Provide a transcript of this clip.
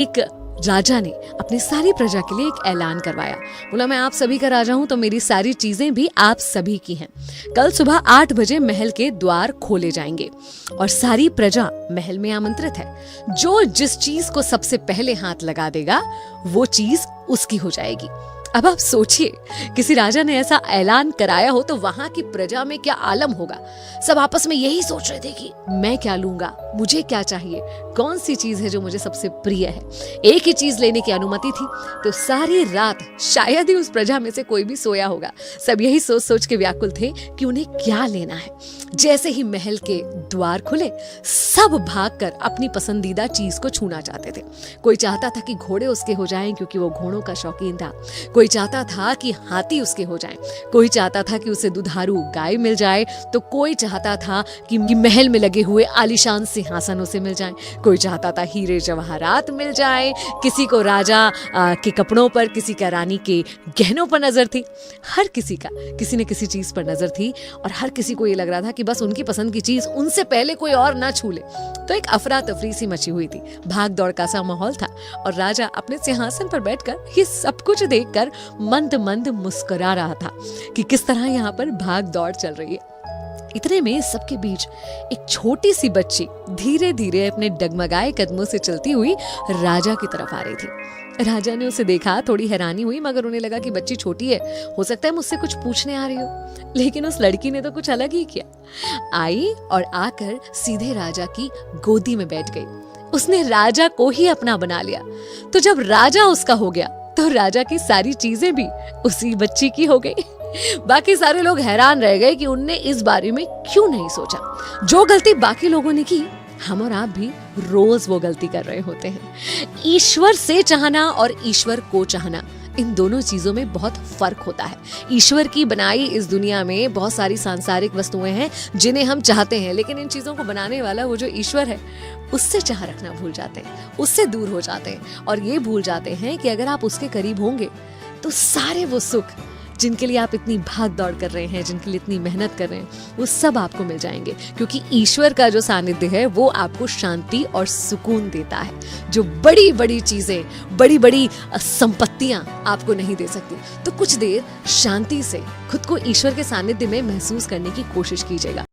एक राजा ने अपनी सारी प्रजा के लिए एक ऐलान करवाया। बोला, मैं आप सभी का राजा हूं तो मेरी सारी चीजें भी आप सभी की हैं। कल सुबह 8 बजे महल के द्वार खोले जाएंगे और सारी प्रजा महल में आमंत्रित है। जो जिस चीज को सबसे पहले हाथ लगा देगा वो चीज उसकी हो जाएगी। अब आप सोचिए, किसी राजा ने ऐसा ऐलान कराया हो तो वहां की प्रजा में क्या आलम होगा। सब आपस में यही सोच रहे थे कि मैं क्या लूंगा, मुझे क्या चाहिए, कौन सी चीज है जो मुझे सबसे प्रिय है। एक ही चीज लेने की अनुमति थी तो सारी रात शायद ही उस प्रजा में से कोई भी सोया होगा। सब यही सोच सोच के व्याकुल थे कि उन्हें क्या लेना है। जैसे ही महल के द्वार खुले, सब भागकर अपनी पसंदीदा चीज को छूना चाहते थे। कोई चाहता था कि घोड़े उसके हो जाएं क्योंकि वो घोड़ों का शौकीन था। कोई चाहता था कि हाथी उसके हो जाएं, कोई चाहता था कि उसे दुधारू गाय मिल जाए, तो कोई चाहता था कि महल में लगे हुए आलीशान सिंहासन उसे मिल जाएं, कोई चाहता था हीरे जवाहरात मिल जाए, किसी को राजा के कपड़ों पर, किसी का रानी के गहनों पर नजर थी। हर किसी का किसी न किसी चीज पर नजर थी और हर किसी को ये लग रहा था कि बस उनकी पसंद की चीज उनसे पहले कोई और ना छू ले। तो एक अफरा तफरी सी मची हुई थी, भाग दौड़ का सा माहौल था और राजा अपने सिंहासन पर बैठकर ये सब कुछ देखकर मंद मंद मुस्कुरा रहा था कि किस तरह यहाँ पर भाग दौड़ चल रही है। इतने में सबके बीच एक छोटी सी बच्ची धीरे धीरे अपने डगमगाए कदमों से चलती हुई राजा की तरफ आ रही थी। राजा ने उसे देखा, थोड़ी हैरानी हुई, मगर उन्हें लगा कि बच्ची छोटी है, हो सकता है मुझसे कुछ पूछने आ रही हो। लेकिन उस लड़की ने तो कुछ अलग ही किया। आई और आकर सीधे राजा की गोदी में बैठ गई। उसने राजा को ही अपना बना लिया। तो जब राजा उसका हो गया तो राजा की सारी चीजें भी उसी बच्ची की हो गई। बाकी सारे लोग हैरान रह गए कि उनने इस बारे में क्यों नहीं सोचा। जो गलती बाकी लोगों ने की, हम और आप भी रोज वो गलती कर रहे होते हैं। ईश्वर से चाहना और ईश्वर को चाहना, इन दोनों चीजों में बहुत फर्क होता है। ईश्वर की बनाई इस दुनिया में बहुत सारी सांसारिक वस्तुएं हैं जिन्हें हम चाहते हैं, लेकिन इन चीजों को बनाने वाला वो जो ईश्वर है उससे चाह रखना भूल जाते हैं, उससे दूर हो जाते हैं और ये भूल जाते हैं कि अगर आप उसके करीब होंगे तो सारे वो सुख जिनके लिए आप इतनी भाग दौड़ कर रहे हैं, जिनके लिए इतनी मेहनत कर रहे हैं, वो सब आपको मिल जाएंगे। क्योंकि ईश्वर का जो सानिध्य है वो आपको शांति और सुकून देता है, जो बड़ी बड़ी चीजें, बड़ी बड़ी संपत्तियां आपको नहीं दे सकती। तो कुछ देर शांति से खुद को ईश्वर के सानिध्य में महसूस करने की कोशिश कीजिएगा।